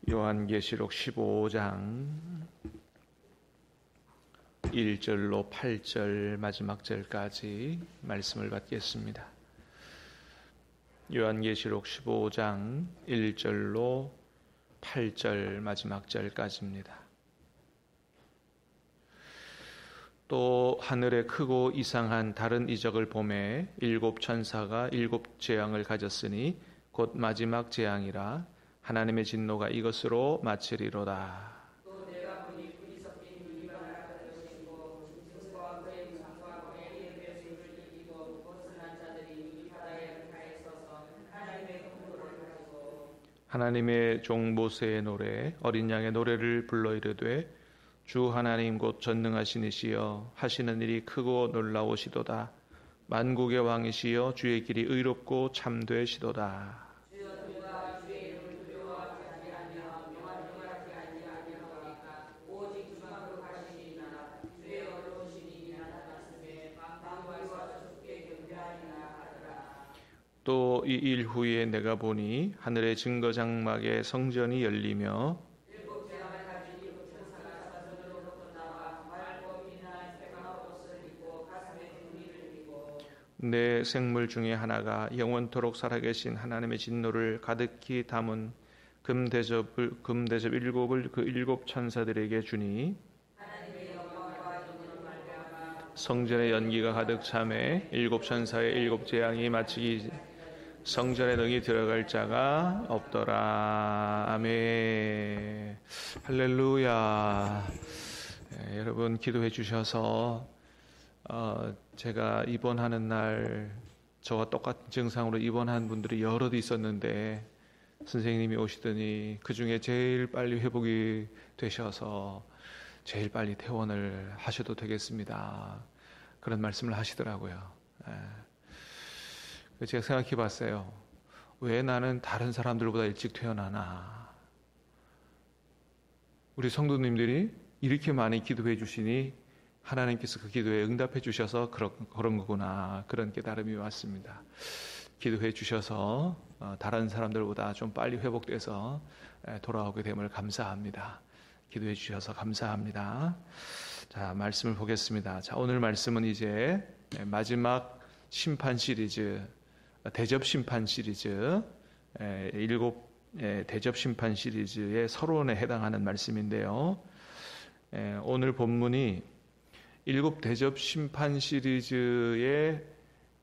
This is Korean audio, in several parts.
요한계시록 15장 1절로 8절 마지막 절까지 말씀을 받겠습니다. 요한계시록 15장 1절로 8절 마지막 절까지입니다. 또 하늘에 크고 이상한 다른 이적을 보매 일곱 천사가 일곱 재앙을 가졌으니 곧 마지막 재앙이라 하나님의 진노가 이것으로 마치리로다. 또 내가 보니 불이 섞인 유리가 날아가는 것이고 짐승과 그의 무상과 그의 이름의 줄을 이기고 무엇을 난 자들이 이 바다의 가에 서서 하나님의 공로를 가지고 하나님의 종 모세의 노래 어린 양의 노래를 불러 이르되 주 하나님 곧 전능하신 이시여 하시는 일이 크고 놀라우시도다. 만국의 왕이시여 주의 길이 의롭고 참되시도다. 또 이 일 후에 내가 보니 하늘의 증거 장막의 성전이 열리며 내 생물 중에 하나가 영원토록 살아계신 하나님의 진노를 가득히 담은 금대접 일곱을 그 일곱 천사들에게 주니 성전의 연기가 가득 차매 일곱 천사의 일곱 재앙이 마치기 성전에 능히 들어갈 자가 없더라. 아멘. 할렐루야. 여러분 기도해 주셔서 제가 입원하는 날 저와 똑같은 증상으로 입원한 분들이 여럿 있었는데 선생님이 오시더니 그 중에 제일 빨리 회복이 되셔서 제일 빨리 퇴원을 하셔도 되겠습니다. 그런 말씀을 하시더라고요. 제가 생각해 봤어요. 왜 나는 다른 사람들보다 일찍 퇴원하나? 우리 성도님들이 이렇게 많이 기도해 주시니 하나님께서 그 기도에 응답해 주셔서 그런 거구나. 그런 깨달음이 왔습니다. 기도해 주셔서 다른 사람들보다 좀 빨리 회복돼서 돌아오게 됨을 감사합니다. 기도해 주셔서 감사합니다. 자, 말씀을 보겠습니다. 자, 오늘 말씀은 이제 마지막 심판 시리즈, 대접 심판 시리즈, 일곱 대접 심판 시리즈의 서론에 해당하는 말씀인데요. 오늘 본문이 일곱 대접 심판 시리즈의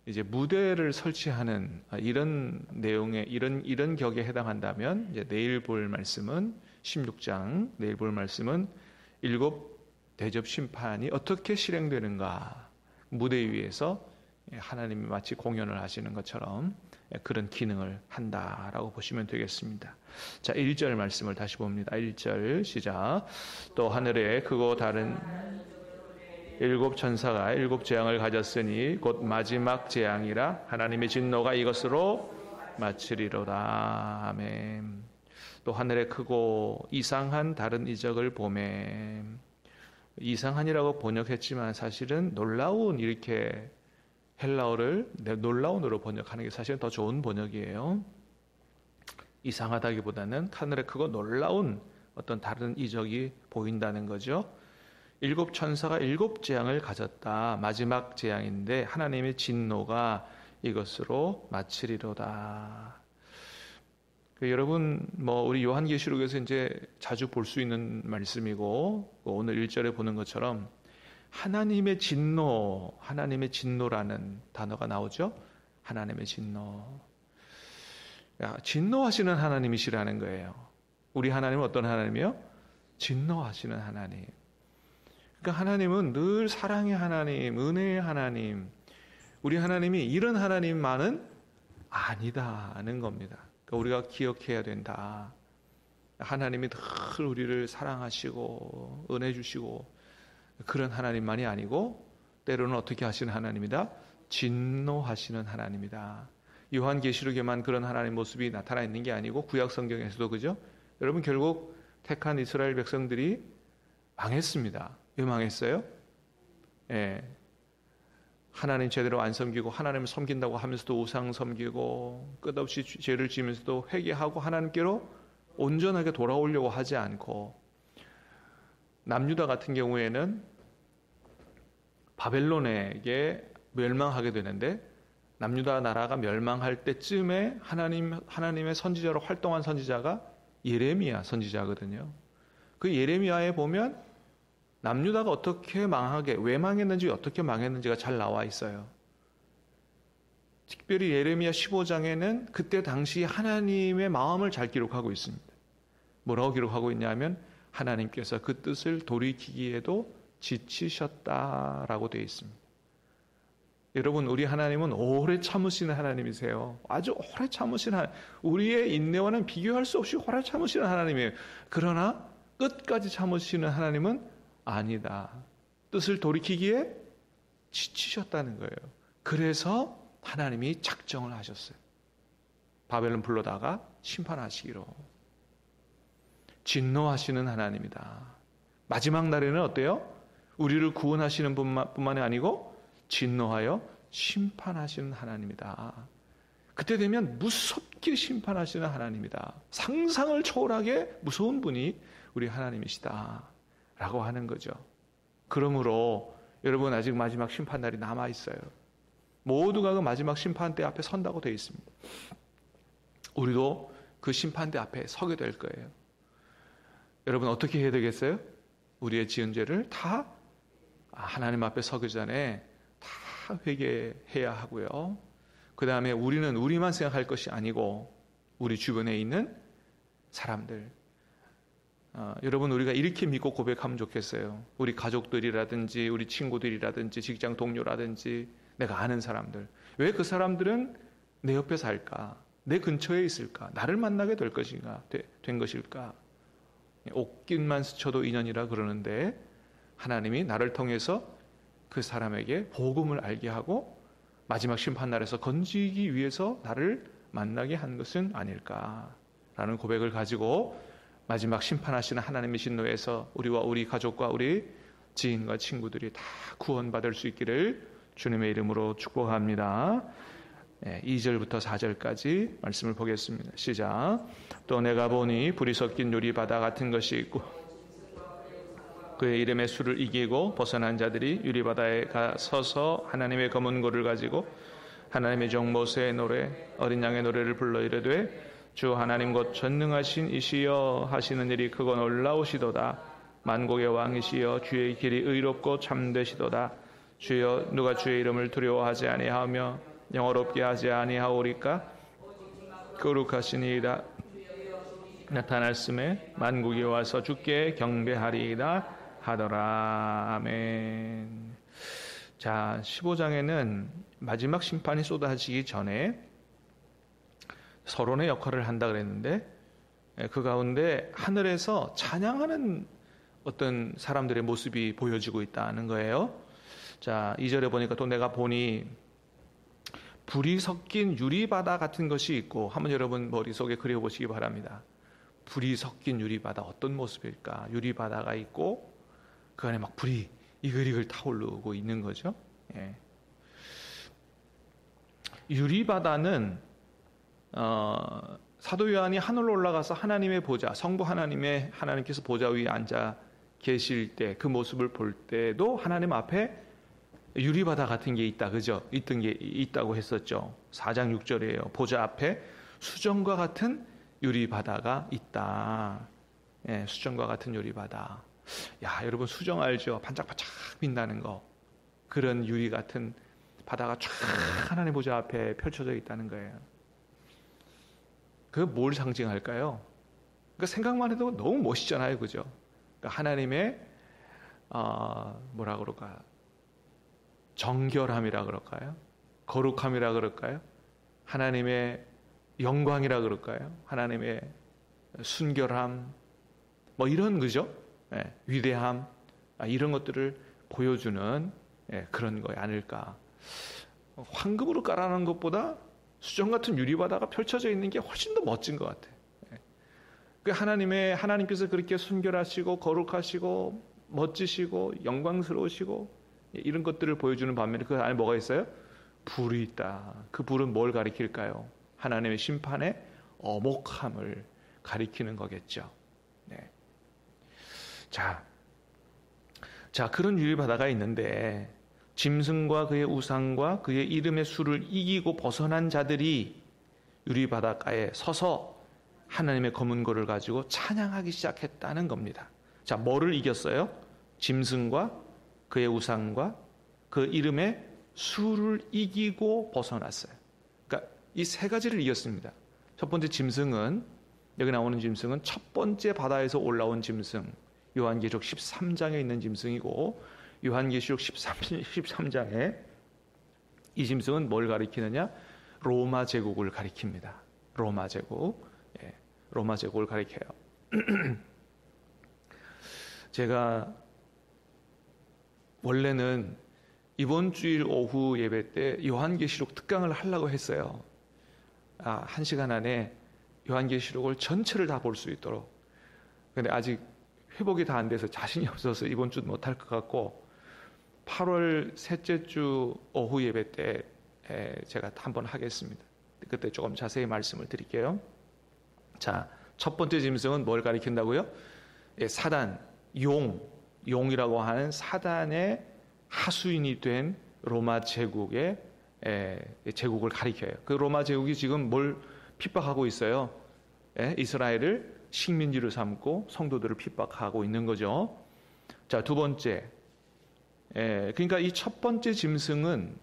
이제 무대를 설치하는 이런 내용의 이런 격에 해당한다면 이제 내일 볼 말씀은 16장, 내일 볼 말씀은 일곱 대접 심판이 어떻게 실행되는가, 무대 위에서 하나님이 마치 공연을 하시는 것처럼 그런 기능을 한다라고 보시면 되겠습니다. 자, 1절 말씀을 다시 봅니다. 1절 시작. 또 하늘에 크고 다른 일곱 천사가 일곱 재앙을 가졌으니 곧 마지막 재앙이라 하나님의 진노가 이것으로 마치리로다. 아멘. 또 하늘에 크고 이상한 다른 이적을 보매, 이상한이라고 번역했지만 사실은 놀라운, 이렇게 헬라어를 놀라운으로 번역하는 게 사실은 더 좋은 번역이에요. 이상하다기보다는 하늘에 크고 놀라운 어떤 다른 이적이 보인다는 거죠. 일곱 천사가 일곱 재앙을 가졌다. 마지막 재앙인데 하나님의 진노가 이것으로 마치리로다. 여러분, 우리 요한계시록에서 이제 자주 볼 수 있는 말씀이고, 오늘 1절에 보는 것처럼 하나님의 진노라는 단어가 나오죠. 하나님의 진노. 진노하시는 하나님이시라는 거예요. 우리 하나님은 어떤 하나님이요? 진노하시는 하나님. 그러니까 하나님은 늘 사랑의 하나님, 은혜의 하나님. 우리 하나님이 이런 하나님만은 아니다는 겁니다. 그러니까 우리가 기억해야 된다. 하나님이 늘 우리를 사랑하시고 은혜 주시고 그런 하나님만이 아니고 때로는 어떻게 하시는 하나님이다? 진노하시는 하나님이다. 요한계시록에만 그런 하나님 모습이 나타나 있는 게 아니고 구약 성경에서도 그죠? 여러분, 결국 택한 이스라엘 백성들이 망했습니다. 왜 망했어요? 하나님 제대로 안 섬기고 하나님을 섬긴다고 하면서도 우상 섬기고 끝없이 죄를 지으면서도 회개하고 하나님께로 온전하게 돌아오려고 하지 않고, 남유다 같은 경우에는 바벨론에게 멸망하게 되는데, 남유다 나라가 멸망할 때쯤에 하나님의 선지자로 활동한 선지자가 예레미야 선지자거든요. 그 예레미야에 보면 남유다가 어떻게 망하게, 왜 망했는지, 어떻게 망했는지가 잘 나와 있어요. 특별히 예레미야 15장에는 그때 당시 하나님의 마음을 잘 기록하고 있습니다. 뭐라고 기록하고 있냐면 하나님께서 그 뜻을 돌이키기에도 지치셨다라고 되어 있습니다. 여러분, 우리 하나님은 오래 참으시는 하나님이세요. 아주 오래 참으시는 하나님. 우리의 인내와는 비교할 수 없이 오래 참으시는 하나님이에요. 그러나 끝까지 참으시는 하나님은 아니다. 뜻을 돌이키기에 지치셨다는 거예요. 그래서 하나님이 작정을 하셨어요. 바벨론 불러다가 심판하시기로. 진노하시는 하나님이다. 마지막 날에는 어때요? 우리를 구원하시는 뿐만이 아니고 진노하여 심판하시는 하나님이다. 그때 되면 무섭게 심판하시는 하나님이다. 상상을 초월하게 무서운 분이 우리 하나님이시다 라고 하는 거죠. 그러므로 여러분, 아직 마지막 심판날이 남아있어요. 모두가 그 마지막 심판대 앞에 선다고 되어 있습니다. 우리도 그 심판대 앞에 서게 될 거예요. 여러분, 어떻게 해야 되겠어요? 우리의 지은 죄를 다 하나님 앞에 서기 전에 다 회개해야 하고요. 그 다음에 우리는 우리만 생각할 것이 아니고 우리 주변에 있는 사람들, 여러분, 우리가 이렇게 믿고 고백하면 좋겠어요. 우리 가족들이라든지 우리 친구들이라든지 직장 동료라든지 내가 아는 사람들, 왜 그 사람들은 내 옆에 살까? 내 근처에 있을까? 나를 만나게 될 것일까? 옷깃만 스쳐도 인연이라 그러는데 하나님이 나를 통해서 그 사람에게 복음을 알게 하고 마지막 심판날에서 건지기 위해서 나를 만나게 한 것은 아닐까라는 고백을 가지고 마지막 심판하시는 하나님이신 노에서 우리와 우리 가족과 우리 지인과 친구들이 다 구원받을 수 있기를 주님의 이름으로 축복합니다. 2절부터 4절까지 말씀을 보겠습니다. 시작. 또 내가 보니 불이 섞인 유리바다 같은 것이 있고 그의 이름의 수를 이기고 벗어난 자들이 유리바다에 가 서서 하나님의 검은 고를 가지고 하나님의 종 모세의 노래 어린 양의 노래를 불러 이르되 주 하나님 곧 전능하신 이시여 하시는 일이 크고 놀라우시도다. 만국의 왕이시여 주의 길이 의롭고 참되시도다. 주여 누가 주의 이름을 두려워하지 아니하며 영어롭게 하지 아니하오리까? 거룩하시니이다. 나타났음에 만국이 와서 주께 경배하리이다 하더라. 아멘. 자, 15장에는 마지막 심판이 쏟아지기 전에 서론의 역할을 한다 그랬는데 그 가운데 하늘에서 찬양하는 어떤 사람들의 모습이 보여지고 있다는 거예요. 자, 2절에 보니까 또 내가 보니 불이 섞인 유리바다 같은 것이 있고, 한번 여러분 머릿속에 그려보시기 바랍니다. 불이 섞인 유리바다 어떤 모습일까? 유리바다가 있고 그 안에 막 불이 이글이글 타오르고 있는 거죠. 예. 유리바다는 사도 요한이 하늘로 올라가서 하나님의 보좌, 성부 하나님께서 보좌 위에 앉아 계실 때 그 모습을 볼 때도 하나님 앞에 유리바다 같은 게 있다, 그죠? 있던 게 있다고 했었죠. 4장 6절이에요. 보좌 앞에 수정과 같은 유리바다가 있다. 예, 수정과 같은 유리바다. 야, 여러분 수정 알죠? 반짝반짝 빛나는 거. 그런 유리 같은 바다가 쫙 하나님 보좌 앞에 펼쳐져 있다는 거예요. 그게 뭘 상징할까요? 그러니까 생각만 해도 너무 멋있잖아요, 그죠? 그러니까 하나님의 뭐라 그럴까? 정결함이라 그럴까요? 거룩함이라 그럴까요? 하나님의 영광이라 그럴까요? 하나님의 순결함, 뭐 이런 거죠. 예, 위대함, 이런 것들을 보여주는 그런 거 아닐까. 황금으로 깔아놓은 것보다 수정 같은 유리바다가 펼쳐져 있는 게 훨씬 더 멋진 것 같아요. 하나님께서 그렇게 순결하시고 거룩하시고 멋지시고 영광스러우시고 이런 것들을 보여주는 반면에 그 안에 뭐가 있어요? 불이 있다. 그 불은 뭘 가리킬까요? 하나님의 심판의 어목함을, 가리키는 거겠죠. 네. 자, 그런 유리바다가 있는데 짐승과 그의 우상과 그의 이름의 수를 이기고 벗어난 자들이 유리바닷가에 서서 하나님의 검은고를 가지고 찬양하기 시작했다는 겁니다. 자, 뭐를 이겼어요? 짐승과 그의 우상과 그 이름의 수를 이기고 벗어났어요. 그러니까 이 세 가지를 이겼습니다. 첫 번째 짐승은, 여기 나오는 짐승은 첫 번째 바다에서 올라온 짐승, 요한계시록 13장에 있는 짐승이고, 요한계시록 13장에 이 짐승은 뭘 가리키느냐? 로마 제국을 가리킵니다. 로마 제국. 예, 로마 제국을 가리켜요. 제가 원래는 이번 주일 오후 예배 때 요한계시록 특강을 하려고 했어요. 1시간 안에 요한계시록을 전체를 다 볼 수 있도록. 근데 아직 회복이 다 안 돼서 자신이 없어서 이번 주 못할 것 같고, 8월 셋째 주 오후 예배 때 제가 한번 하겠습니다. 그때 조금 자세히 말씀을 드릴게요. 자, 첫 번째 짐승은 뭘 가리킨다고요? 사단, 용이라고 하는 사단의 하수인이 된 로마 제국의 제국을 가리켜요. 그 로마 제국이 지금 뭘 핍박하고 있어요? 이스라엘을 식민지로 삼고 성도들을 핍박하고 있는 거죠. 자, 두 번째, 그러니까 이 첫 번째 짐승은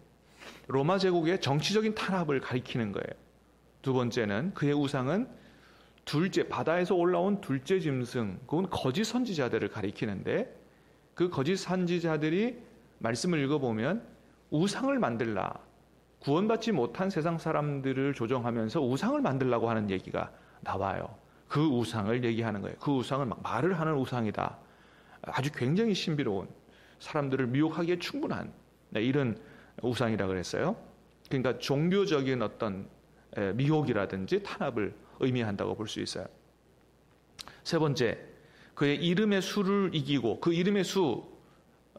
로마 제국의 정치적인 탄압을 가리키는 거예요. 두 번째는, 그의 우상은 둘째, 바다에서 올라온 둘째 짐승, 그건 거짓 선지자들을 가리키는데, 그 거짓 선지자들이 말씀을 읽어보면 우상을 만들라, 구원받지 못한 세상 사람들을 조종하면서 우상을 만들라고 하는 얘기가 나와요. 그 우상을 얘기하는 거예요. 그 우상은 막 말을 하는 우상이다. 아주 굉장히 신비로운, 사람들을 미혹하기에 충분한 이런 우상이라 그랬어요. 그러니까 종교적인 어떤 미혹이라든지 탄압을 의미한다고 볼 수 있어요. 세 번째, 그의 이름의 수를 이기고, 그 이름의 수,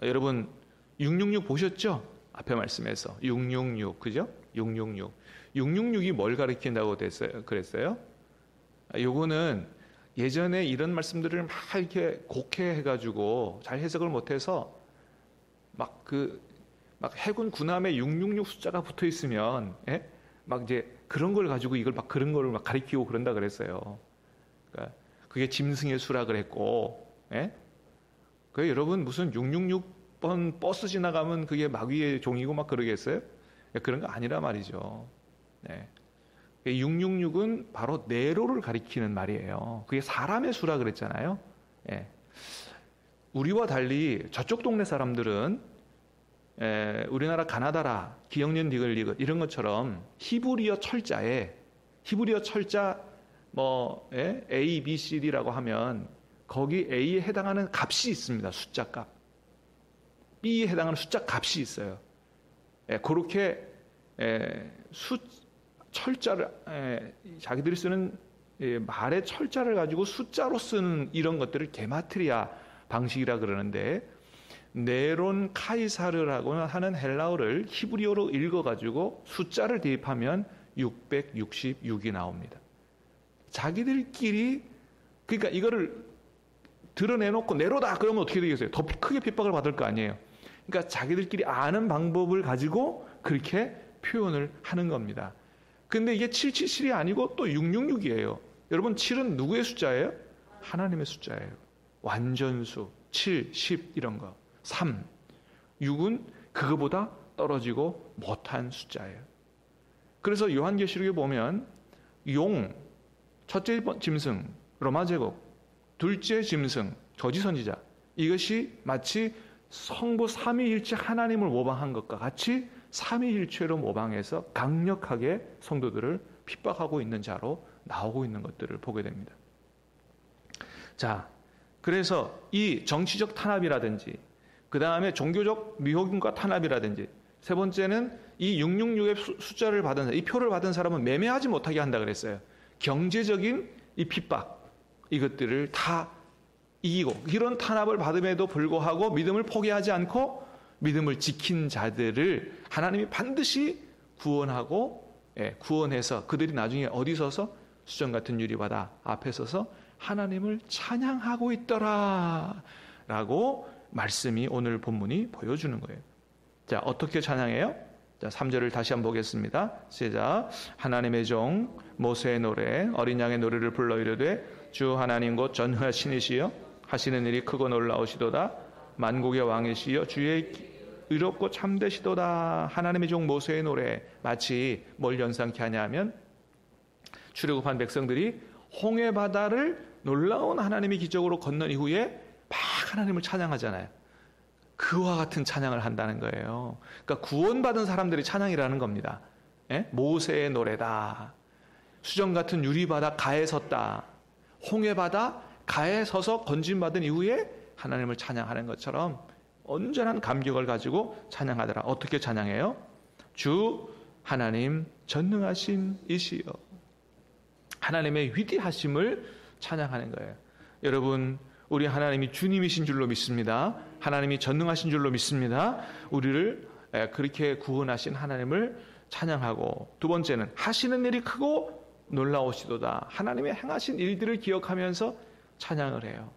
여러분 666 보셨죠? 앞에 말씀에서 666, 그죠? 666. 666이 뭘 가리킨다고 그랬어요? 요거는 예전에 이런 말씀들을 막 이렇게 곡해해가지고 잘 해석을 못해서 막 해군 군함에 666 숫자가 붙어 있으면, 막 이제 그런 걸 가지고 이걸 막 그런 걸 막 가리키고 그런다 그랬어요. 그러니까 그게 짐승의 수라 그랬고, 그 여러분 무슨 666번 버스 지나가면 그게 마귀의 종이고 막 그러겠어요? 그런 거 아니라 말이죠. 666은 바로 네로를 가리키는 말이에요. 그게 사람의 수라 그랬잖아요. 우리와 달리 저쪽 동네 사람들은 우리나라 가나다라, 기억년 니글리긋 이런 것처럼 히브리어 철자 A, B, C, D라고 하면 거기 A에 해당하는 값이 있습니다. 숫자 값. B에 해당하는 숫자 값이 있어요. 그렇게 철자를 자기들이 쓰는 말의 철자를 가지고 숫자로 쓰는 이런 것들을 게마트리아 방식이라 그러는데, 네론 카이사르라고 하는 헬라어를 히브리어로 읽어가지고 숫자를 대입하면 666이 나옵니다. 자기들끼리, 그러니까 이거를 드러내놓고 네로다 그러면 어떻게 되겠어요? 더 크게 핍박을 받을 거 아니에요. 그러니까 자기들끼리 아는 방법을 가지고 그렇게 표현을 하는 겁니다. 근데 이게 777이 아니고 또 666이에요. 여러분 7은 누구의 숫자예요? 하나님의 숫자예요. 완전수, 7, 10 이런 거. 3, 6은 그거보다 떨어지고 못한 숫자예요. 그래서 요한계시록에 보면 첫째 짐승, 로마 제국, 둘째 짐승, 거짓 선지자, 이것이 마치 성부 삼위일체 하나님을 모방한 것과 같이 삼위일체로 모방해서 강력하게 성도들을 핍박하고 있는 자로 나오고 있는 것들을 보게 됩니다. 자, 그래서 이 정치적 탄압이라든지, 그 다음에 종교적 미혹과 탄압이라든지, 세 번째는 이 666의 숫자를 받은 사람, 이 표를 받은 사람은 매매하지 못하게 한다 그랬어요. 경제적인 이 핍박, 이것들을 다 이기고, 이런 탄압을 받음에도 불구하고 믿음을 포기하지 않고 믿음을 지킨 자들을 하나님이 반드시 구원하고, 구원해서 그들이 나중에 어디 서서 수정 같은 유리바다 앞에 서서 하나님을 찬양하고 있더라 라고 말씀이 오늘 본문이 보여주는 거예요. 자, 어떻게 찬양해요? 자, 3절을 다시 한번 보겠습니다. 시작. 하나님의 종 모세의 노래 어린 양의 노래를 불러 이르되 주 하나님 곧 전능하시니시여 하시는 일이 크고 놀라우시도다. 만국의 왕이시여 주의 의롭고 참되시도다. 하나님의 종 모세의 노래, 마치 뭘 연상케 하냐면 출애굽한 백성들이 홍해 바다를 놀라운 하나님의 기적으로 건넌 이후에 막 하나님을 찬양하잖아요. 그와 같은 찬양을 한다는 거예요. 그러니까 구원받은 사람들이 찬양이라는 겁니다. 예? 모세의 노래다. 수정 같은 유리바다 가에 섰다. 홍해 바다 가에 서서 건진받은 이후에 하나님을 찬양하는 것처럼 온전한 감격을 가지고 찬양하더라. 어떻게 찬양해요? 주 하나님 전능하신 이시여. 하나님의 위대하심을 찬양하는 거예요. 여러분, 우리 하나님이 주님이신 줄로 믿습니다. 하나님이 전능하신 줄로 믿습니다. 우리를 그렇게 구원하신 하나님을 찬양하고, 두 번째는 하시는 일이 크고 놀라우시도다. 하나님의 행하신 일들을 기억하면서 찬양을 해요.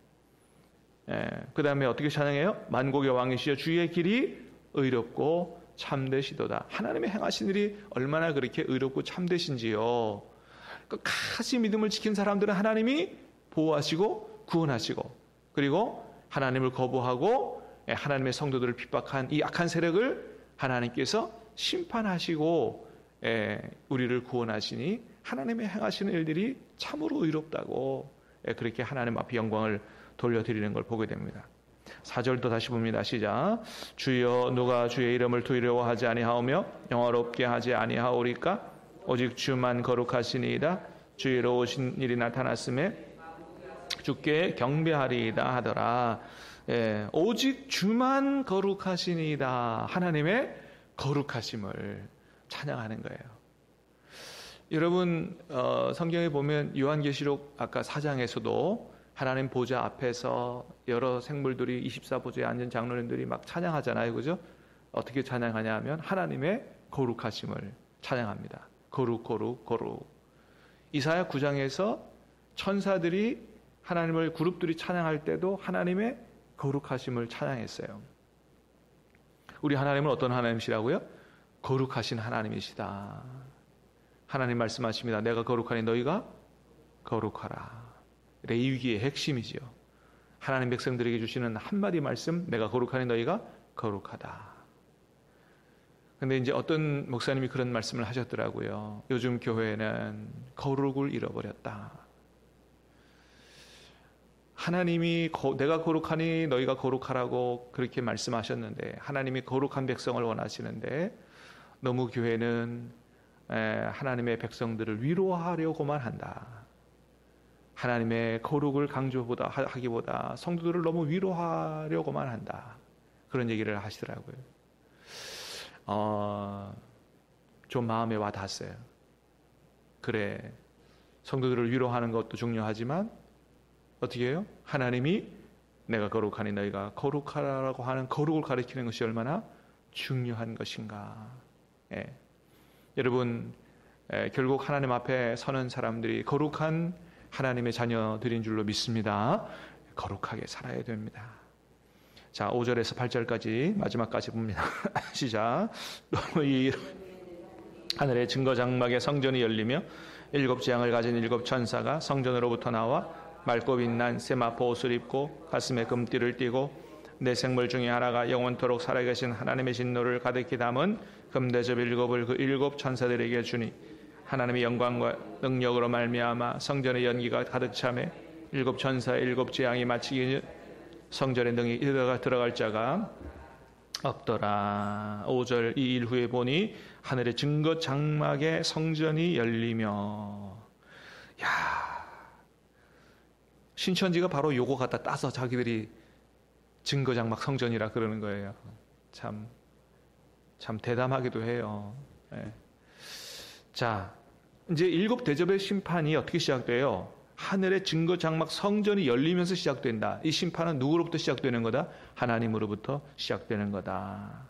그 다음에 어떻게 찬양해요? 만국의 왕이시여 주의 길이 의롭고 참되시도다. 하나님의 행하신 일이 얼마나 그렇게 의롭고 참되신지요. 끝까지 믿음을 지킨 사람들은 하나님이 보호하시고 구원하시고, 그리고 하나님을 거부하고 하나님의 성도들을 핍박한 이 악한 세력을 하나님께서 심판하시고 우리를 구원하시니 하나님의 행하시는 일들이 참으로 의롭다고 그렇게 하나님 앞에 영광을 돌려드리는 걸 보게 됩니다. 4절도 다시 봅니다. 시작. 주여 누가 주의 이름을 두려워하지 아니하오며 영화롭게 하지 아니하오리까? 오직 주만 거룩하시니이다. 주의 이로우신 일이 나타났음에 주께 경배하리이다 하더라. 오직 주만 거룩하시니이다. 하나님의 거룩하심을 찬양하는 거예요. 여러분, 성경에 보면 요한계시록 아까 4장에서도 하나님 보좌 앞에서 여러 생물들이 24보좌에 앉은 장로님들이 막 찬양하잖아요. 그죠? 어떻게 찬양하냐 하면 하나님의 거룩하심을 찬양합니다. 거룩 거룩 거룩. 이사야 9장에서 천사들이 하나님을 그룹들이 찬양할 때도 하나님의 거룩하심을 찬양했어요. 우리 하나님은 어떤 하나님이시라고요? 거룩하신 하나님이시다. 하나님 말씀하십니다. 내가 거룩하니 너희가 거룩하라. 레위기의 핵심이지요. 하나님 백성들에게 주시는 한마디 말씀, 내가 거룩하니 너희가 거룩하다. 근데 이제 어떤 목사님이 그런 말씀을 하셨더라고요. 요즘 교회는 거룩을 잃어버렸다. 하나님이 내가 거룩하니 너희가 거룩하라고 그렇게 말씀하셨는데, 하나님이 거룩한 백성을 원하시는데 너무 교회는 하나님의 백성들을 위로하려고만 한다. 하나님의 거룩을 하기보다 성도들을 너무 위로하려고만 한다. 그런 얘기를 하시더라고요. 좀 마음에 와 닿았어요. 그래, 성도들을 위로하는 것도 중요하지만 어떻게 해요? 하나님이 내가 거룩하니 너희가 거룩하라고 하는 거룩을 가리키는 것이 얼마나 중요한 것인가. 여러분, 결국 하나님 앞에 서는 사람들이 거룩한 하나님의 자녀들인 줄로 믿습니다. 거룩하게 살아야 됩니다. 자, 5절에서 8절까지 마지막까지 봅니다. 시작. 이 하늘의 증거 장막의 성전이 열리며 7 재앙을 가진 7 천사가 성전으로부터 나와 맑고 빛난 세마포 옷을 입고 가슴에 금띠를 띠고 내 생물 중에 하나가 영원토록 살아계신 하나님의 진노를 가득히 담은 금대접 7을 그 7 천사들에게 주니 하나님의 영광과 능력으로 말미암아 성전의 연기가 가득 차매 7 천사의 7 재앙이 마치기 성전에 능히 들어갈 자가 없더라. 5절. 이 일 후에 보니 하늘의 증거 장막의 성전이 열리며. 야, 신천지가 바로 요거 갖다 따서 자기들이 증거 장막 성전이라 그러는 거예요. 참 대담하기도 해요. 자, 이제 7 대접의 심판이 어떻게 시작돼요? 하늘의 증거 장막 성전이 열리면서 시작된다. 이 심판은 누구로부터 시작되는 거다? 하나님으로부터 시작되는 거다.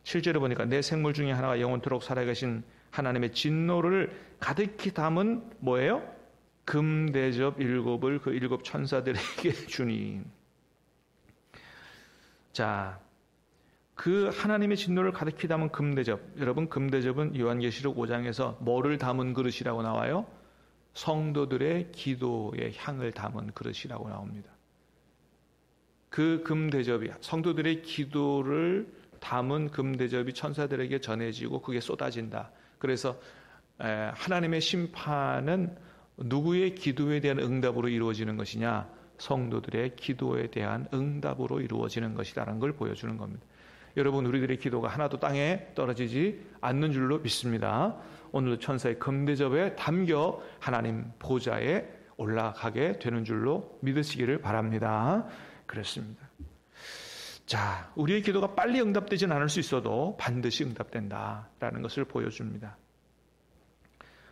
7절에 보니까 내 생물 중에 하나가 영원토록 살아계신 하나님의 진노를 가득히 담은 뭐예요? 금대접 7을 그 7 천사들에게 주니. 자, 그 하나님의 진노를 가득히 담은 금대접. 여러분, 금대접은 요한계시록 5장에서 뭐를 담은 그릇이라고 나와요? 성도들의 기도의 향을 담은 그릇이라고 나옵니다. 그 금대접이, 성도들의 기도를 담은 금대접이 천사들에게 전해지고 그게 쏟아진다. 그래서 하나님의 심판은 누구의 기도에 대한 응답으로 이루어지는 것이냐? 성도들의 기도에 대한 응답으로 이루어지는 것이라는 걸 보여주는 겁니다. 여러분, 우리들의 기도가 하나도 땅에 떨어지지 않는 줄로 믿습니다. 오늘도 천사의 금대접에 담겨 하나님 보좌에 올라가게 되는 줄로 믿으시기를 바랍니다. 그렇습니다. 자, 우리의 기도가 빨리 응답되진 않을 수 있어도 반드시 응답된다라는 것을 보여줍니다.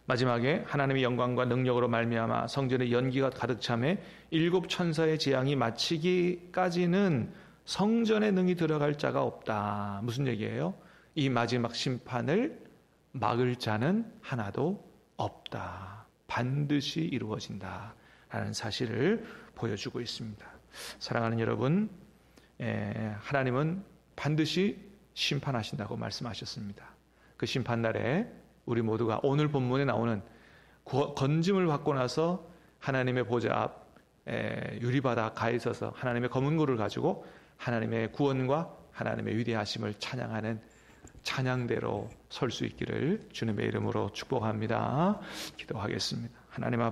마지막에 하나님의 영광과 능력으로 말미암아 성전의 연기가 가득 차매 7 천사의 재앙이 마치기까지는 성전에 능히 들어갈 자가 없다. 무슨 얘기예요? 이 마지막 심판을 막을 자는 하나도 없다. 반드시 이루어진다. 라는 사실을 보여주고 있습니다. 사랑하는 여러분, 하나님은 반드시 심판하신다고 말씀하셨습니다. 그 심판날에 우리 모두가 오늘 본문에 나오는 건짐을 받고 나서 하나님의 보좌 앞 유리바다 가에 서서 하나님의 검은 고를 가지고 하나님의 구원과 하나님의 위대하심을 찬양하는 찬양대로 설 수 있기를 주님의 이름으로 축복합니다. 기도하겠습니다. 하나님